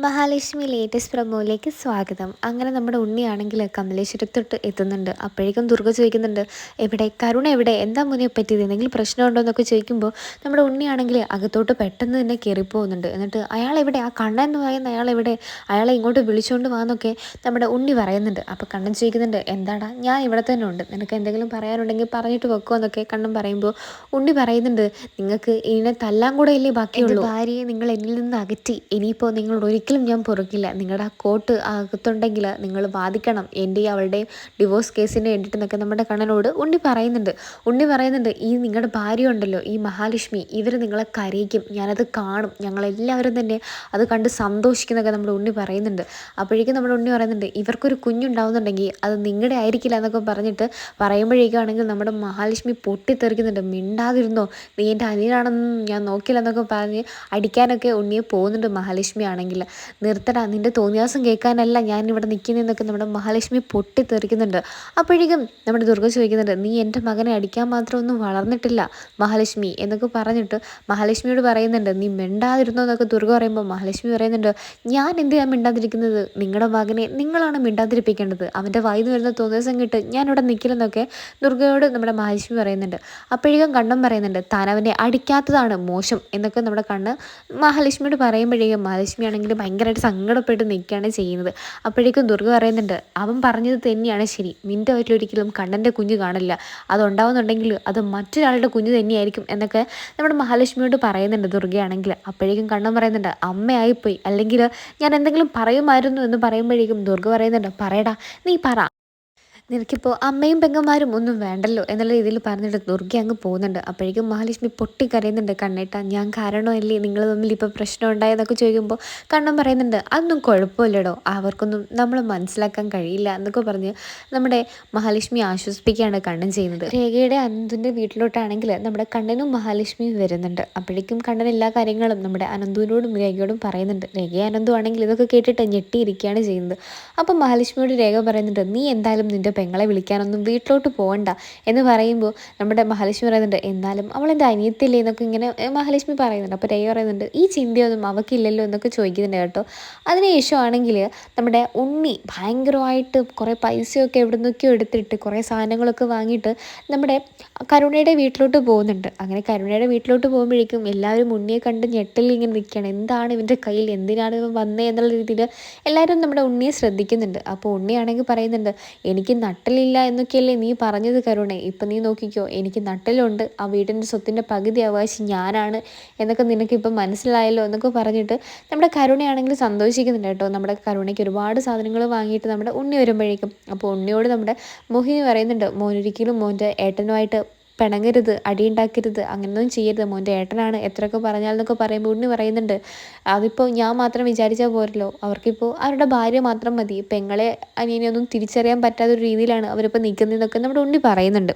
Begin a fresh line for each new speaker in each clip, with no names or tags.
Mahalakshmi latest പ്രൊമോയിലേക്ക് സ്വാഗതം. അങ്ങനെ നമ്മുടെ ഉണ്ണിയാണെങ്കിൽ കമലേശ്വരത്തോട്ട് എത്തുന്നുണ്ട്. അപ്പോഴേക്കും ദുർഗ ചോദിക്കുന്നുണ്ട്, എവിടെ കരുണ എവിടെ, എന്താ മുന്നേ പറ്റിയത്, എന്തെങ്കിലും പ്രശ്നമുണ്ടോ എന്നൊക്കെ ചോദിക്കുമ്പോൾ നമ്മുടെ ഉണ്ണിയാണെങ്കിൽ അകത്തോട്ട് പെട്ടെന്ന് തന്നെ കയറിപ്പോകുന്നുണ്ട്. എന്നിട്ട് അയാൾ എവിടെ, ആ കണ്ണൻ എന്ന് പറയുന്ന അയാൾ എവിടെ, അയാളെ ഇങ്ങോട്ട് വിളിച്ചുകൊണ്ട് വാന്നൊക്കെ നമ്മുടെ ഉണ്ണി പറയുന്നുണ്ട്. അപ്പോൾ കണ്ണൻ ചോദിക്കുന്നുണ്ട്, എന്താടാ ഞാൻ ഇവിടെ തന്നെ ഉണ്ട്, നിനക്ക് എന്തെങ്കിലും പറയാനുണ്ടെങ്കിൽ പറഞ്ഞിട്ട് വെക്കുമോ എന്നൊക്കെ കണ്ണൻ പറയുമ്പോൾ ഉണ്ണി പറയുന്നുണ്ട്, നിങ്ങൾക്ക് ഇതിനെ തല്ലാൻ കൂടെ ഇല്ലേ ബാക്കിയുള്ളൂ, ഭാര്യയെ നിങ്ങൾ എന്നിൽ നിന്ന് അകറ്റി, ഇനിയിപ്പോൾ നിങ്ങളോട് ഒരിക്കലും ഞാൻ പൊറുക്കില്ല, നിങ്ങളുടെ ആ കോട്ട് അകത്തുണ്ടെങ്കിൽ നിങ്ങൾ വാദിക്കണം എൻ്റെയും അവളുടെയും ഡിവോഴ്സ് കേസിന് വേണ്ടിയിട്ടെന്നൊക്കെ നമ്മുടെ കണ്ണനോട് ഉണ്ണി പറയുന്നുണ്ട് ഈ നിങ്ങളുടെ ഭാര്യ ഉണ്ടല്ലോ, ഈ മഹാലക്ഷ്മി, ഇവർ നിങ്ങളെ കരയിക്കും, ഞാനത് കാണും, ഞങ്ങളെല്ലാവരും തന്നെ അത് കണ്ട് സന്തോഷിക്കുന്നൊക്കെ നമ്മുടെ ഉണ്ണി പറയുന്നുണ്ട്. അപ്പോഴേക്കും നമ്മുടെ ഉണ്ണി പറയുന്നുണ്ട്, ഇവർക്കൊരു കുഞ്ഞുണ്ടാവുന്നുണ്ടെങ്കിൽ അത് നിങ്ങളുടെ ആയിരിക്കില്ല എന്നൊക്കെ പറഞ്ഞിട്ട് പറയുമ്പോഴേക്കാണെങ്കിൽ നമ്മുടെ മഹാലക്ഷ്മി പൊട്ടിത്തെറിക്കുന്നുണ്ട്. മിണ്ടാതിരുന്നോ, നീ എൻ്റെ അനിയനാണെന്നും ഞാൻ നോക്കില്ല എന്നൊക്കെ പറഞ്ഞ് അടിക്കാനൊക്കെ ഉണ്ണിയെ പോകുന്നുണ്ട് മഹാലക്ഷ്മി ആണെങ്കിൽ. നിർത്തടാ, നിൻ്റെ തോന്നിയാസം കേൾക്കാനല്ല ഞാൻ ഇവിടെ നിൽക്കുന്നതെന്നൊക്കെ നമ്മുടെ മഹാലക്ഷ്മി പൊട്ടിത്തെറിക്കുന്നുണ്ട്. അപ്പോഴേക്കും നമ്മുടെ ദുർഗ ചോദിക്കുന്നുണ്ട്, നീ എൻ്റെ മകനെ അടിക്കാൻ മാത്രമൊന്നും വളർന്നിട്ടില്ല മഹാലക്ഷ്മി എന്നൊക്കെ പറഞ്ഞിട്ട് മഹാലക്ഷ്മിയോട് പറയുന്നുണ്ട്, നീ മിണ്ടാതിരുന്നോ എന്നൊക്കെ ദുർഗ പറയുമ്പോൾ മഹാലക്ഷ്മി പറയുന്നുണ്ട്, ഞാൻ എന്തിനാണ് മിണ്ടാതിരിക്കുന്നത്, നിങ്ങളുടെ മകനെ നിങ്ങളാണ് മിണ്ടാതിരിപ്പിക്കേണ്ടത്, അവൻ്റെ വായിന്ന് വരുന്ന തോന്നിയാസം കേട്ട് ഞാനിവിടെ നിൽക്കില്ലെന്നൊക്കെ ദുർഗയോട് നമ്മുടെ മഹാലക്ഷ്മി പറയുന്നുണ്ട്. അപ്പോഴേക്കും കണ്ണൻ പറയുന്നുണ്ട്, താൻ അവനെ അടിക്കാത്തതാണ് മോശം എന്നൊക്കെ നമ്മുടെ കണ്ണ് മഹാലക്ഷ്മിയോട് പറയുമ്പോഴേക്കും മഹാലക്ഷ്മി ആണെങ്കിൽ ഭയങ്കരമായിട്ട് സങ്കടപ്പെട്ട് നിൽക്കുകയാണ് ചെയ്യുന്നത്. അപ്പോഴേക്കും ദുർഗ പറയുന്നുണ്ട്, അവൻ പറഞ്ഞത് തന്നെയാണ് ശരി, നിൻ്റെ വയറ്റിലൊരിക്കലും കണ്ണൻ്റെ കുഞ്ഞ് കാണില്ല, അതുണ്ടാവുന്നുണ്ടെങ്കിൽ അത് മറ്റൊരാളുടെ കുഞ്ഞ് തന്നെയായിരിക്കും എന്നൊക്കെ നമ്മുടെ മഹാലക്ഷ്മിയോട് പറയുന്നുണ്ട് ദുർഗയാണെങ്കിൽ. അപ്പോഴേക്കും കണ്ണൻ പറയുന്നുണ്ട്, അമ്മയായിപ്പോയി, അല്ലെങ്കിൽ ഞാൻ എന്തെങ്കിലും പറയുമായിരുന്നു എന്ന് പറയുമ്പോഴേക്കും ദുർഗ പറയുന്നുണ്ട്, പറയടാ നീ പറ, നിനക്കിപ്പോൾ അമ്മയും പെങ്ങന്മാരും ഒന്നും വേണ്ടല്ലോ എന്നുള്ള രീതിയിൽ പറഞ്ഞിട്ട് ദുർഗ അങ്ങ് പോകുന്നുണ്ട്. അപ്പോഴേക്കും മഹാലക്ഷ്മി പൊട്ടിക്കരയുന്നുണ്ട്, കണ്ണേട്ടാ ഞാൻ കാരണമല്ലേ നിങ്ങൾ തമ്മിൽ ഇപ്പോൾ പ്രശ്നം ഉണ്ടായതൊക്കെ ചോദിക്കുമ്പോൾ കണ്ണൻ പറയുന്നുണ്ട്, അതൊന്നും കുഴപ്പമില്ലടോ, അവർക്കൊന്നും നമ്മൾ മനസ്സിലാക്കാൻ കഴിയില്ല എന്നൊക്കെ പറഞ്ഞ് നമ്മുടെ മഹാലക്ഷ്മി ആശ്വസിപ്പിക്കുകയാണ് കണ്ണൻ ചെയ്യുന്നത്. രേഖയുടെ അനന്തുവിൻ്റെ വീട്ടിലോട്ടാണെങ്കിൽ നമ്മുടെ കണ്ണനും മഹാലക്ഷ്മിയും വരുന്നുണ്ട്. അപ്പോഴേക്കും കണ്ണൻ എല്ലാ കാര്യങ്ങളും നമ്മുടെ അനന്തുവിനോടും രേഖയോടും പറയുന്നുണ്ട്. രേഖയും അനന്തു ആണെങ്കിൽ ഇതൊക്കെ കേട്ടിട്ട് ഞെട്ടിയിരിക്കുകയാണ് ചെയ്യുന്നത്. അപ്പം മഹാലക്ഷ്മിയോട് രേഖ പറയുന്നുണ്ട്, നീ എന്തായാലും നിൻ്റെ പെങ്ങളെ വിളിക്കാനൊന്നും വീട്ടിലോട്ട് പോകണ്ട എന്ന് പറയുമ്പോൾ നമ്മുടെ മഹാലക്ഷ്മി പറയുന്നുണ്ട്, എന്നാലും അവൾ എൻ്റെ അനിയത്തില്ലേ എന്നൊക്കെ ഇങ്ങനെ മഹാലക്ഷ്മി പറയുന്നുണ്ട്. അപ്പോൾ രേഖ പറയുന്നുണ്ട്, ഈ ചിന്തയൊന്നും അവൾക്കില്ലല്ലോ എന്നൊക്കെ ചോദിക്കുന്നുണ്ട് കേട്ടോ. അതിനുശേഷം ആണെങ്കിൽ നമ്മുടെ ഉണ്ണി ഭയങ്കരമായിട്ട് കുറേ പൈസയൊക്കെ എവിടെ നിന്നൊക്കെയോ എടുത്തിട്ട് കുറേ സാധനങ്ങളൊക്കെ വാങ്ങിയിട്ട് നമ്മുടെ കരുണയുടെ വീട്ടിലോട്ട് പോകുന്നുണ്ട്. അങ്ങനെ കരുണയുടെ വീട്ടിലോട്ട് പോകുമ്പോഴേക്കും എല്ലാവരും ഉണ്ണിയെ കണ്ട് ഞെട്ടലിൽ ഇങ്ങനെ നിൽക്കുകയാണ്, എന്താണ് ഇവൻ്റെ കയ്യിൽ, എന്തിനാണ് ഇവൻ വന്നേ എന്നുള്ള രീതിയിൽ എല്ലാവരും നമ്മുടെ ഉണ്ണിയെ ശ്രദ്ധിക്കുന്നുണ്ട്. അപ്പോൾ ഉണ്ണിയാണെങ്കിൽ പറയുന്നുണ്ട്, എനിക്ക് നട്ടലില്ല എന്നൊക്കെയല്ലേ നീ പറഞ്ഞത് കരുണേ, ഇപ്പം നീ നോക്കിക്കോ, എനിക്ക് നട്ടലുണ്ട്, ആ വീടിൻ്റെ സ്വത്തിൻ്റെ പകുതി അവകാശം ഞാനാണ് എന്നൊക്കെ നിനക്കിപ്പം മനസ്സിലായല്ലോ എന്നൊക്കെ പറഞ്ഞിട്ട് നമ്മുടെ കരുണയാണെങ്കിൽ സന്തോഷിക്കുന്നുണ്ട് കേട്ടോ. നമ്മുടെ കരുണയ്ക്ക് ഒരുപാട് സാധനങ്ങൾ വാങ്ങിയിട്ട് നമ്മുടെ ഉണ്ണി വരുമ്പോഴേക്കും അപ്പോൾ ഉണ്ണിയോട് നമ്മുടെ മോഹിനി പറയുന്നുണ്ട്, മോനൊരിക്കലും മോൻ്റെ ഏട്ടനുമായിട്ട് പിണങ്ങരുത്, അടിയുണ്ടാക്കരുത്, അങ്ങനെയൊന്നും ചെയ്യരുത്, മോൻ്റെ ഏട്ടനാണ് എത്രയൊക്കെ പറഞ്ഞാലെന്നൊക്കെ പറയുമ്പോൾ ഉണ്ണി പറയുന്നുണ്ട്, അതിപ്പോൾ ഞാൻ മാത്രം വിചാരിച്ചാൽ പോരല്ലോ, അവർക്കിപ്പോൾ അവരുടെ ഭാര്യ മാത്രം മതി, പെങ്ങളെ അനിയനെയൊന്നും തിരിച്ചറിയാൻ പറ്റാത്തൊരു രീതിയിലാണ് അവരിപ്പോൾ നിൽക്കുന്നതെന്നൊക്കെ നമ്മുടെ ഉണ്ണി പറയുന്നുണ്ട്.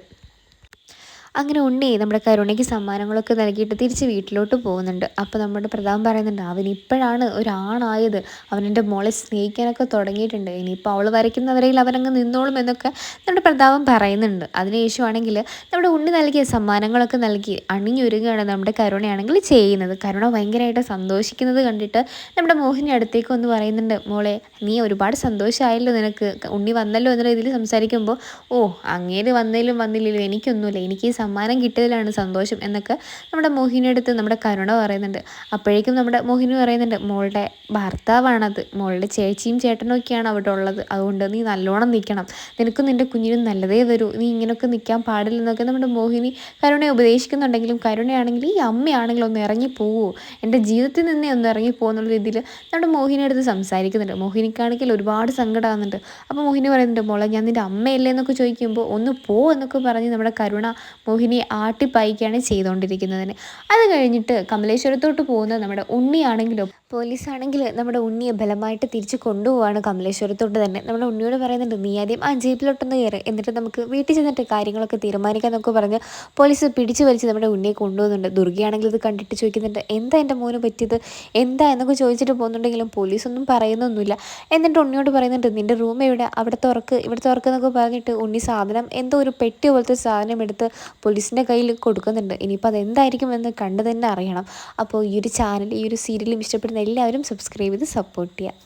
അങ്ങനെ ഉണ്ണി നമ്മുടെ കരുണയ്ക്ക് സമ്മാനങ്ങളൊക്കെ നൽകിയിട്ട് തിരിച്ച് വീട്ടിലോട്ട് പോകുന്നുണ്ട്. അപ്പോൾ നമ്മുടെ പ്രതാപൻ പറയുന്നുണ്ട്, അവൻ ഇപ്പോഴാണ് ഒരാണായത്, അവനെൻ്റെ മോളെ സ്നേഹിക്കാനൊക്കെ തുടങ്ങിയിട്ടുണ്ട്, ഇനിയിപ്പോൾ അവൾ വരയ്ക്കുന്നവരയിൽ അവനങ്ങ് നിന്നോളും എന്നൊക്കെ നമ്മുടെ പ്രതാപൻ പറയുന്നുണ്ട്. അതിനുശേഷമാണെങ്കിൽ നമ്മുടെ ഉണ്ണി നൽകിയ സമ്മാനങ്ങളൊക്കെ നൽകി അണിഞ്ഞൊരുങ്ങുകയാണ് നമ്മുടെ കരുണയാണെങ്കിൽ ചെയ്യുന്നത്. കരുണ ഭയങ്കരമായിട്ട് സന്തോഷിക്കുന്നത് കണ്ടിട്ട് നമ്മുടെ മോഹിനി അടുത്തേക്ക് ഒന്ന് പറയുന്നുണ്ട്, മോളെ നീ ഒരുപാട് സന്തോഷമായല്ലോ, നിനക്ക് ഉണ്ണി വന്നല്ലോ എന്ന രീതിയിൽ സംസാരിക്കുമ്പോൾ, ഓ അങ്ങേര് വന്നതിലും വന്നില്ലല്ലോ എനിക്കൊന്നുമില്ല, എനിക്ക് ഈ സമ്മാനം കിട്ടിയതിലാണ് സന്തോഷം എന്നൊക്കെ നമ്മുടെ മോഹിനിയടുത്ത് നമ്മുടെ കരുണ പറയുന്നുണ്ട്. അപ്പോഴേക്കും നമ്മുടെ മോഹിനി പറയുന്നുണ്ട്, മോളുടെ ഭർത്താവാണത്, മോളുടെ ചേച്ചിയും ചേട്ടനും ഒക്കെയാണ് അവിടെ ഉള്ളത്, അതുകൊണ്ട് നീ നല്ലോണം നിൽക്കണം, നിനക്കും നിൻ്റെ കുഞ്ഞിനും നല്ലതേ വരൂ, നീ ഇങ്ങനെയൊക്കെ നിൽക്കാൻ പാടില്ലെന്നൊക്കെ നമ്മുടെ മോഹിനി കരുണയെ ഉപദേശിക്കുന്നുണ്ടെങ്കിലും കരുണയാണെങ്കിൽ ഈ അമ്മയാണെങ്കിലും ഒന്ന് ഇറങ്ങി പോവോ, എൻ്റെ ജീവിതത്തിൽ നിന്നേ ഒന്ന് ഇറങ്ങി പോകുന്നുള്ള രീതിയിൽ നമ്മുടെ മോഹിനി അടുത്ത് സംസാരിക്കുന്നുണ്ട്. മോഹിനിക്കാണെങ്കിൽ ഒരുപാട് സങ്കടമാകുന്നുണ്ട്. അപ്പോൾ മോഹിനി പറയുന്നുണ്ട്, മോളെ ഞാൻ നിൻ്റെ അമ്മയല്ലേ എന്നൊക്കെ ചോദിക്കുമ്പോൾ ഒന്ന് പോ എന്നൊക്കെ പറഞ്ഞ് നമ്മുടെ കരുണ മോഹിനിയെ ആട്ടിപ്പായിക്കുകയാണ് ചെയ്തുകൊണ്ടിരിക്കുന്നതിന്. അത് കഴിഞ്ഞിട്ട് കമലേശ്വരത്തോട്ട് പോകുന്ന നമ്മുടെ ഉണ്ണിയാണെങ്കിലും പോലീസാണെങ്കിൽ നമ്മുടെ ഉണ്ണിയെ ബലമായിട്ട് തിരിച്ച് കൊണ്ടുപോവാണ് കമലേശ്വരത്തോട്ട് തന്നെ. നമ്മുടെ ഉണ്ണിയോട് പറയുന്നുണ്ട്, നീ ആദ്യം ആ ജീപ്പിലോട്ടൊന്ന് കയറി, എന്നിട്ട് നമുക്ക് വീട്ടിൽ ചെന്നിട്ട് കാര്യങ്ങളൊക്കെ തീരുമാനിക്കാമെന്നൊക്കെ പറഞ്ഞ് പോലീസ് പിടിച്ചു വലിച്ച് നമ്മുടെ ഉണ്ണിയെ കൊണ്ടുപോകുന്നുണ്ട്. ദുർഗയാണെങ്കിൽ ഇത് കണ്ടിട്ട് ചോദിക്കുന്നുണ്ട്, എന്താ എൻ്റെ മോന് പറ്റിയത്, എന്താ എന്നൊക്കെ ചോദിച്ചിട്ട് പോകുന്നുണ്ടെങ്കിലും പോലീസൊന്നും പറയുന്നൊന്നുമില്ല. എന്നിട്ട് ഉണ്ണിയോട് പറയുന്നുണ്ട്, നിൻ്റെ റൂം എവിടെ, അവിടെ തുറക്ക് ഇവിടെ തുറക്ക് എന്നൊക്കെ പറഞ്ഞിട്ട് ഉണ്ണി സാധനം എന്തോ ഒരു പെട്ടി പോലത്തെ സാധനം എടുത്ത് പോലീസിൻ്റെ കയ്യിൽ കൊടുക്കുന്നുണ്ട്. ഇനിയിപ്പോൾ അതെന്തായിരിക്കും എന്ന് കണ്ടു തന്നെ അറിയണം. അപ്പോൾ ഈ ഒരു ചാനൽ ഈ ഒരു സീരിയലും ഇഷ്ടപ്പെടുന്ന എല്ലാവരും സബ്സ്ക്രൈബ് ചെയ്ത് സപ്പോർട്ട് ചെയ്യുക.